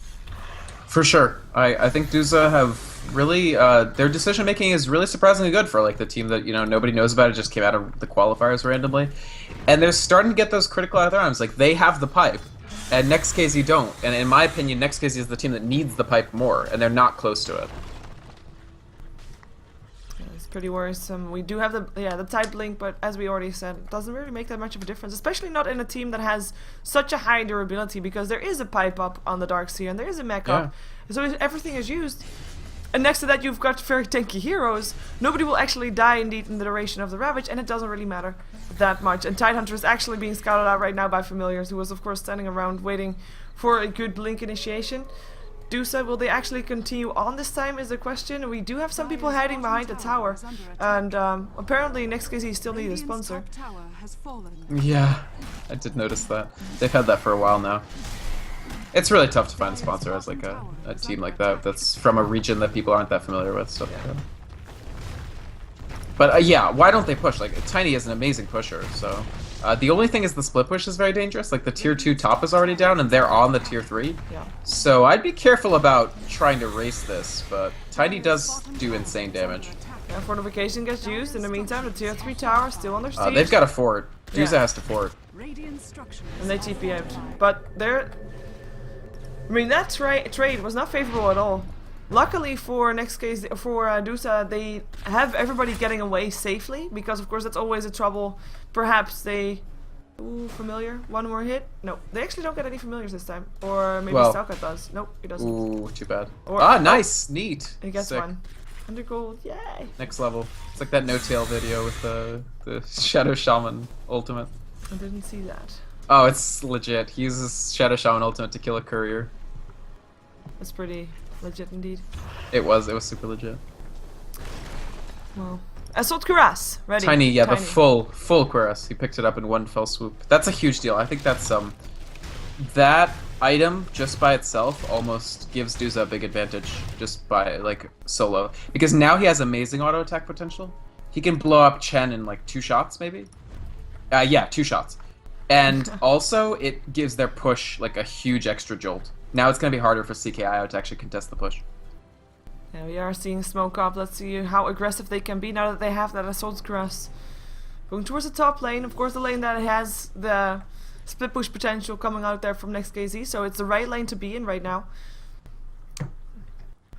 For sure. I think Duza have really, their decision making is really surprisingly good for like the team that, you know, nobody knows about. It just came out of the qualifiers randomly. And they're starting to get those critical out of their arms. Like, they have the pipe, and NEXT.kz don't. And in my opinion, NEXT.kz is the team that needs the pipe more, and they're not close to it. Pretty worrisome. We do have the tight link, but as we already said, it doesn't really make that much of a difference, especially not in a team that has such a high durability, because there is a pipe up on the Darkseer and there is a mech up, so if everything is used. And next to that, you've got very tanky heroes. Nobody will actually die indeed in the duration of the Ravage, and it doesn't really matter that much. And Tidehunter is actually being scouted out right now by Familiars, who was of course standing around waiting for a good blink initiation. Duza, will they actually continue on this time is the question. We do have some people hiding behind the tower, and apparently NEXT.kz still need a sponsor. Yeah, I did notice that. They've had that for a while now. It's really tough to find a sponsor as like a team like that that's from a region that people aren't that familiar with. Stuff like that. But yeah, why don't they push? Like, Tiny is an amazing pusher, so... the only thing is the split push is very dangerous. Like, the tier 2 top is already down, and they're on the tier 3. Yeah. So I'd be careful about trying to race this, but Tiny does do insane damage. Yeah, fortification gets used. In the meantime, the tier 3 tower is still under siege. They've got a fort. Duza has to fort. And they TP out. But they're... I mean, that trade was not favorable at all. Luckily for NEXT.kz, for Duza, they have everybody getting away safely, because of course that's always a trouble. Perhaps they... Ooh, familiar? One more hit? No, they actually don't get any familiars this time. Or maybe Stalker does. Nope, he doesn't. Ooh, too bad. Or, nice! Neat! He gets Sick. one. Under gold, yay! Next level. It's like that no-tail video with the Shadow Shaman ultimate. I didn't see that. Oh, it's legit. He uses Shadow Shaman ultimate to kill a courier. That's pretty legit indeed. It was super legit. Well, Assault Cuirass, ready. Tiny, yeah, the full cuirass. He picked it up in one fell swoop. That's a huge deal. I think that's that item just by itself almost gives Duza a big advantage just by like solo, because now he has amazing auto attack potential. He can blow up Chen in like 2 shots maybe. Yeah, 2 shots. And also it gives their push like a huge extra jolt. Now it's going to be harder for CKIO to actually contest the push. Yeah, we are seeing smoke up. Let's see how aggressive they can be now that they have that Assault Cuirass. Going towards the top lane. Of course, the lane that has the split push potential coming out there from NEXT.kz. So it's the right lane to be in right now.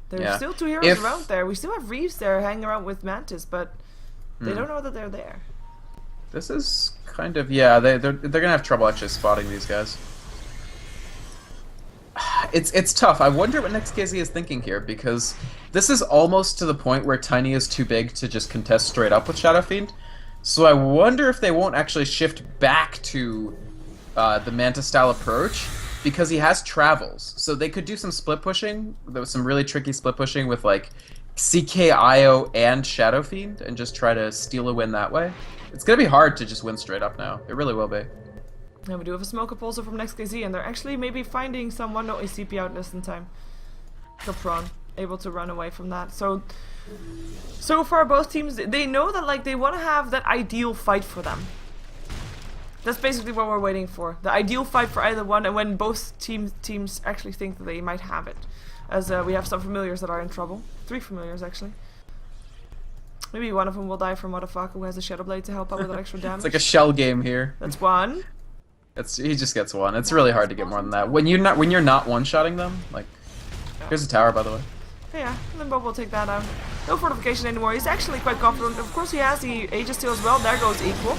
There's still 2 heroes around there. We still have Reeves there hanging around with Mantis, but they don't know that they're there. This is kind of... Yeah, they're going to have trouble actually spotting these guys. It's tough. I wonder what NEXT.kz is thinking here, because this is almost to the point where Tiny is too big to just contest straight up with Shadow Fiend. So I wonder if they won't actually shift back to the Manta-style approach, because he has travels. So they could do some split pushing. There was some really tricky split pushing with like CKIO and Shadow Fiend, and just try to steal a win that way. It's going to be hard to just win straight up now. It really will be. Yeah, we do have a smoke up also from NEXT.kz, and they're actually maybe finding someone. No, a CP out less than time. Capron able to run away from that. So far both teams, they know that like they want to have that ideal fight for them. That's basically what we're waiting for. The ideal fight for either one, and when both teams actually think that they might have it. As we have some familiars that are in trouble. 3 familiars actually. Maybe one of them will die from Motherfucker, who has a Shadow Blade to help out with that extra damage. It's like a shell game here. That's 1. He just gets 1. It's really hard to get more than that. When you're not one-shotting them, like here's a tower by the way. Yeah, Limbo will take that out. No fortification anymore. He's actually quite confident. Of course he has the Aegis Steel as well. There goes Equal.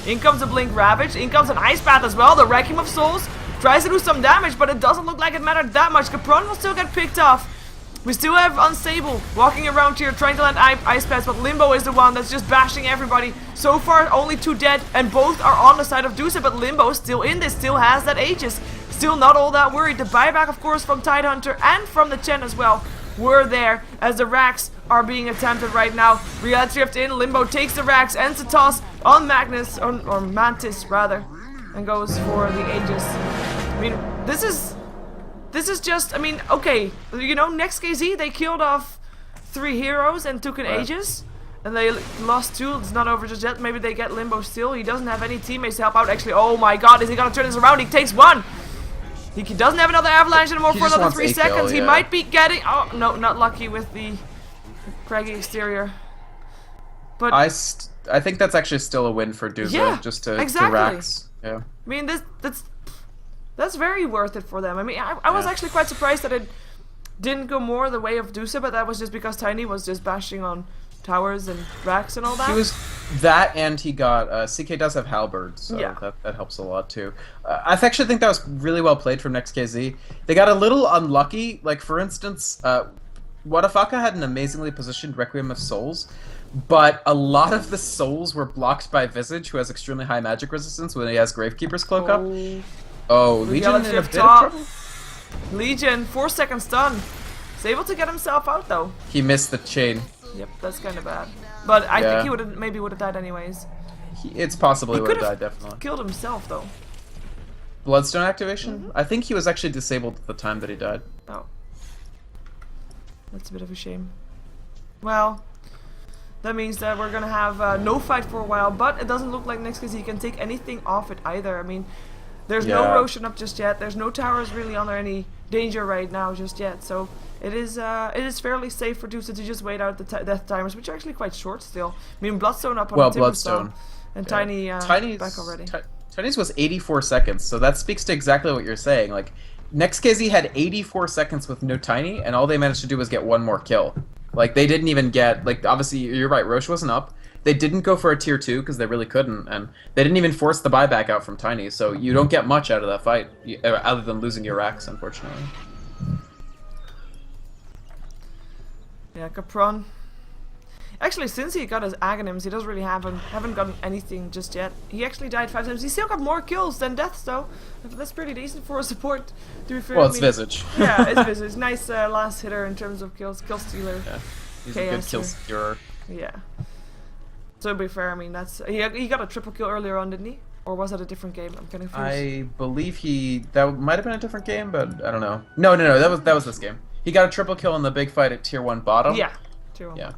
In comes a Blink Ravage. In comes an Ice Path as well. The Wrecking of Souls tries to do some damage, but it doesn't look like it mattered that much. Capron will still get picked off. We still have Unstable walking around here trying to land Ice Paths, but Limbo is the one that's just bashing everybody. So far, only 2 dead, and both are on the side of Duza, but Limbo is still in this, still has that Aegis. Still not all that worried. The buyback, of course, from Tidehunter and from the Chen as well were there, as the Rax are being attempted right now. Reality Drift in, Limbo takes the racks, ends the toss on Magnus, or Mantis rather, and goes for the Aegis. I mean, this is just, I mean, okay, you know, NEXT.kz, they killed off 3 heroes and took an Aegis, and they lost 2. It's not over just yet. Maybe they get Limbo still. He doesn't have any teammates to help out. Actually, oh my god, is he gonna turn this around? He takes 1. He doesn't have another avalanche anymore for another 3 seconds. He might be getting, oh no, not lucky with the craggy exterior. But I think that's actually still a win for Duza, yeah, just to racks. Yeah. I mean, that's very worth it for them. I mean, I was actually quite surprised that it didn't go more the way of Duza, but that was just because Tiny was just bashing on towers and racks and all that. He was that, and he got CK does have halberd, so yeah. that helps a lot too. I actually think that was really well played from NEXT.kz. They got a little unlucky. Like for instance, Wadafaka had an amazingly positioned Requiem of Souls, but a lot of the souls were blocked by Visage, who has extremely high magic resistance when he has Gravekeeper's Cloak up. Oh, Legion in a bit of trouble? Legion, 4-second stun. He's able to get himself out though. He missed the chain. Yep, that's kind of bad. But I think he maybe would have died anyways. It's possible he would have died, definitely. Killed himself though. Bloodstone activation? I think he was actually disabled at the time that he died. Oh. That's a bit of a shame. Well, that means that we're gonna have no fight for a while, but it doesn't look like NEXT.kz can take anything off it either. I mean, there's no Roshan up just yet. There's no towers really under any danger right now just yet. So it is fairly safe for Duza to just wait out the death timers, which are actually quite short still. I mean, Bloodstone up on the Bloodstone. And Tiny back already. Tiny's was 84 seconds, so that speaks to exactly what you're saying. Like, NEXT.kz had 84 seconds with no Tiny, and all they managed to do was get 1 more kill. Like, they didn't even get, like, obviously, you're right, Roche wasn't up. They didn't go for a tier 2 because they really couldn't, and they didn't even force the buyback out from Tiny, so you don't get much out of that fight, other than losing your racks, unfortunately. Yeah, Capron. Actually, since he got his Aghanims, he doesn't really haven't gotten anything just yet. He actually died 5 times. He still got more kills than deaths, though. That's pretty decent for a support, to be fair. Well, it's Visage. Yeah, it's Visage. Nice last hitter in terms of kills. Kill stealer. Yeah, he's a good kill stealer. Yeah. So to be fair, I mean, that's he got a triple kill earlier on, didn't he? Or was that a different game? I'm kind of confused. I believe that might have been a different game, but I don't know. No, that was this game. He got a triple kill in the big fight at tier 1 bottom. Yeah, tier 1. Yeah,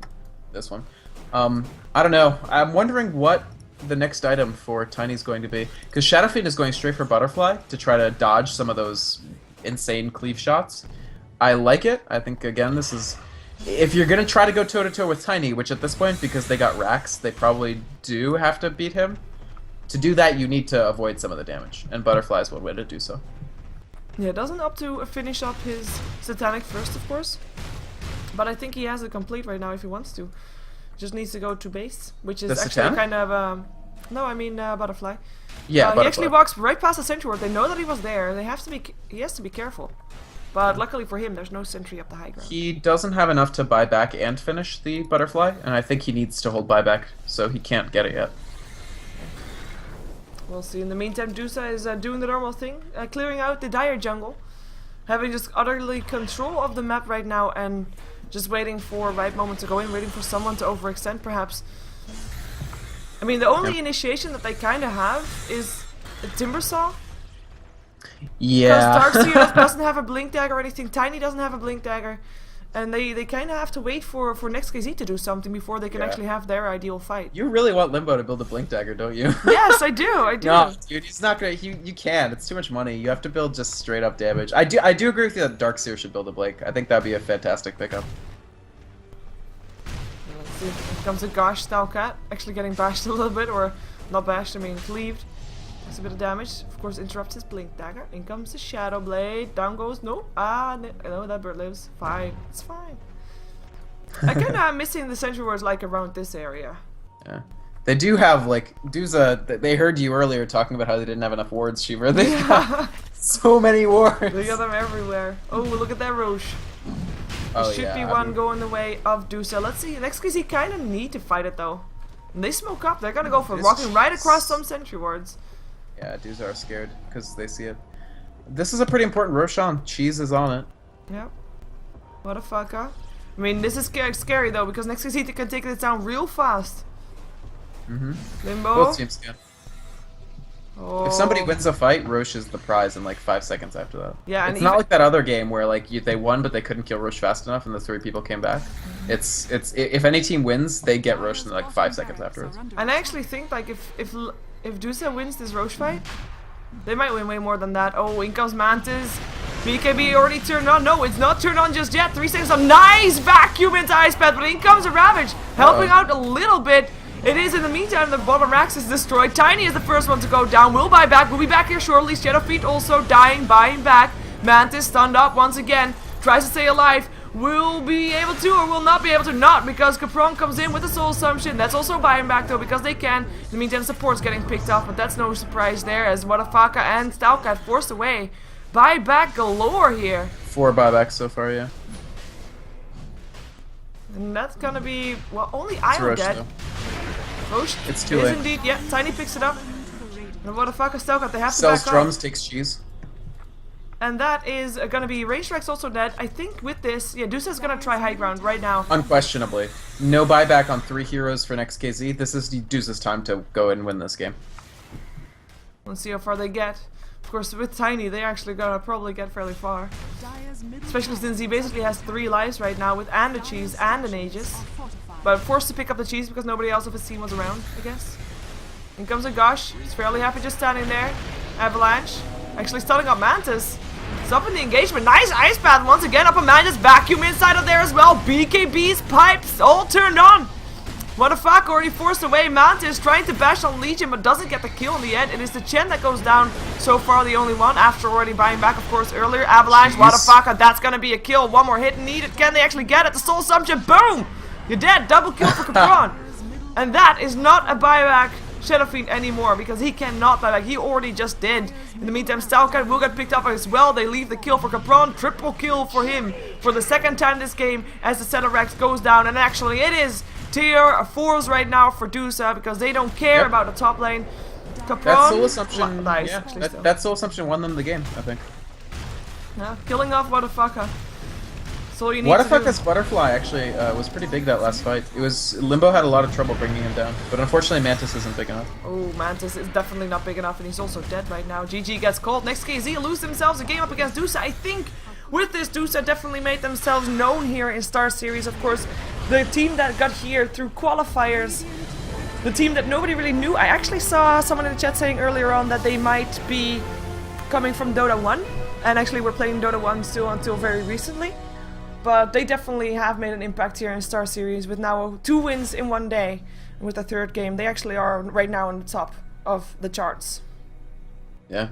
this one. I don't know. I'm wondering what the next item for Tiny's going to be, because Shadow Fiend is going straight for Butterfly to try to dodge some of those insane cleave shots. I like it. I think again this is, if you're gonna try to go toe to toe with Tiny, which at this point, because they got racks, they probably do have to beat him. To do that, you need to avoid some of the damage, and Butterfly is one way to do so. Yeah, doesn't opt to finish up his Satanic first, of course, but I think he has it complete right now if he wants to. Just needs to go to base, which is actually Satanic? kind of no, I mean Butterfly. Yeah, Butterfly. He actually walks right past the sentry ward. They know that he was there. He has to be careful. But luckily for him, there's no sentry up the high ground. He doesn't have enough to buy back and finish the Butterfly, and I think he needs to hold buyback, so he can't get it yet. We'll see. In the meantime, Duza is doing the normal thing, clearing out the dire jungle, having just utterly control of the map right now, and just waiting for right moment to go in, waiting for someone to overextend, perhaps. I mean, the only initiation that they kind of have is a Timbersaw. Yeah. Because StarSeries doesn't have a Blink Dagger or anything. Tiny doesn't have a Blink Dagger. And they kind of have to wait for NEXT.kz to do something before they can actually have their ideal fight. You really want Limbo to build a Blink Dagger, don't you? Yes, I do. I do. No, dude, he's not gonna. You can't. It's too much money. You have to build just straight up damage. I do agree with you that Darkseer should build a Blink. I think that'd be a fantastic pickup. Let's see. Here comes a Gosh style cat, actually getting bashed a little bit, or not bashed. I mean cleaved. Takes a bit of damage. Of course, interrupts his Blink Dagger. In comes the Shadow Blade. Down goes. No. No, that bird lives. Fine. It's fine. I kind of am missing the sentry wards like around this area. Yeah. They do have, like, Duza, they heard you earlier talking about how they didn't have enough wards, Shiver. They got so many wards. They got them everywhere. Oh, look at that Roche. Oh, should be one going the way of Duza. Let's see. NEXT.kz kind of need to fight it, though. And they smoke up. They're going to go for walking right across some sentry wards. Yeah, Duza are scared because they see it. This is a pretty important Roshan. Cheese is on it. Yep. What a fucker. I mean, this is scary though, because NEXT.kz can take this down real fast. Limbo. Both teams can. Oh. If somebody wins a fight, Roche is the prize in like 5 seconds after that. Yeah, and it's not like that other game where like they won but they couldn't kill Roche fast enough and the 3 people came back. It's if any team wins, they get Roche in like 5 seconds afterwards. And I actually think like if Duza wins this Roche fight, they might win way more than that. Oh, in comes Mantis. BKB already turned on. No, it's not turned on just yet. 3 seconds. A nice vacuum into Ice Path, but in comes a Ravage, helping out a little bit. It is in the meantime the bottom racks is destroyed. Tiny is the first one to go down. Will buy back. Will be back here shortly. Shadow Feet also dying, buying back. Mantis stunned up once again. Tries to stay alive. Will be able to or will not be able to not because Capron comes in with the Soul Assumption. That's also buying back though because they can. In the meantime support's getting picked up, but that's no surprise there as Wadafaka and Stalkat forced away. Buyback galore here. 4 buybacks so far, yeah. And that's gonna be, well, only Isle dead. Though. Roche it's too is late. Indeed, yeah, Tiny picks it up. And Wadafaka Stalkat, they have to Sells back up. drums, takes cheese. And that is gonna be Racetrack's also dead. I think with this, yeah, Duza's gonna try high ground right now. Unquestionably. No buyback on 3 heroes for NEXT.kz. This is Duza's time to go and win this game. Let's see how far they get. Of course, with Tiny, they're actually gonna probably get fairly far. Especially since he basically has 3 lives right now with and a cheese and an Aegis. But forced to pick up the cheese because nobody else of his team was around, I guess. In comes a Gosh. He's fairly happy just standing there. Avalanche. Actually stunning up Mantis. Stopping the engagement. Nice Ice Path once again up a Mantis. Vacuum inside of there as well. BKB's pipes all turned on. What the fuck, already forced away. Mantis trying to bash on Legion but doesn't get the kill in the end. It is the Chen that goes down. So far the only one after already buying back of course earlier. Avalanche, what the fuck, that's gonna be a kill. One more hit needed. Can they actually get it? The Soul Assumption, boom! You're dead, double kill for Capron. And that is not a buyback Shadow Fiend anymore because he cannot buy back. He already just did. In the meantime, Stalkat will get picked up as well. They leave the kill for Capron. Triple kill for him for the 2nd time this game as the Cetarex goes down. And actually it is tier 4s right now for Duza because they don't care about the top lane. Capron, that Soul Assumption, nice, yeah, that Soul Assumption won them the game, I think. Yeah, killing off Wadafaka. So you need Wadafaka's Butterfly actually was pretty big that last fight. It was Limbo had a lot of trouble bringing him down, but unfortunately Mantis isn't big enough. Oh, Mantis is definitely not big enough, and he's also dead right now. GG gets called. NEXT.kz lose themselves a game up against Duza. I think with this, Duza definitely made themselves known here in StarSeries. Of course, the team that got here through qualifiers, the team that nobody really knew. I actually saw someone in the chat saying earlier on that they might be coming from Dota 1, and actually we're playing Dota 1 still until very recently. But they definitely have made an impact here in StarSeries with now 2 wins in 1 day. And with the 3rd game, they actually are right now on the top of the charts. Yeah,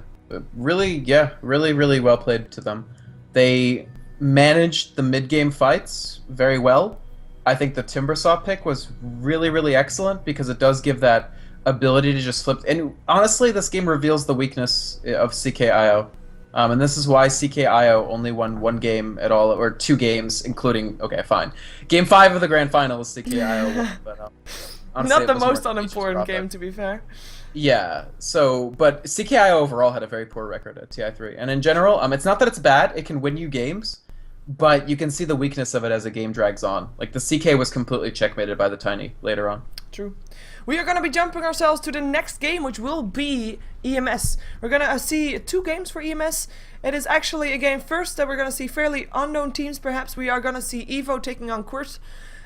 really well played to them. They managed the mid-game fights very well. I think the Timbersaw pick was really excellent because it does give that ability to just flip. And honestly, this game reveals the weakness of CKIO. And this is why CKIO only won 1 game at all, or 2 games, including, okay, fine. Game 5 of the Grand Final is CKIO won, but honestly, not the most unimportant game, to be fair. Yeah, so, but CKIO overall had a very poor record at TI3. And in general, it's not that it's bad, it can win you games, but you can see the weakness of it as the game drags on. Like, the CK was completely checkmated by the Tiny later on. True. We are going to be jumping ourselves to the next game, which will be EMS. We're going to see 2 games for EMS. It is actually a game first that we're going to see fairly unknown teams, perhaps. We are going to see Evo taking on Quirt.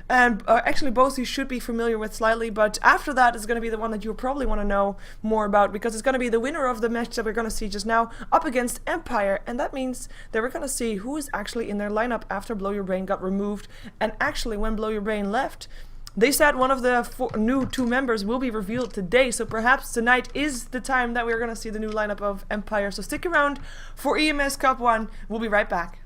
And actually both you should be familiar with slightly, but after that is going to be the one that you probably want to know more about, because it's going to be the winner of the match that we're going to see just now up against Empire, and that means that we're going to see who is actually in their lineup after Blow Your Brain got removed. And actually when Blow Your Brain left, they said one of the new 2 members will be revealed today, so perhaps tonight is the time that we're going to see the new lineup of Empire. So stick around for EMS Cup 1. We'll be right back.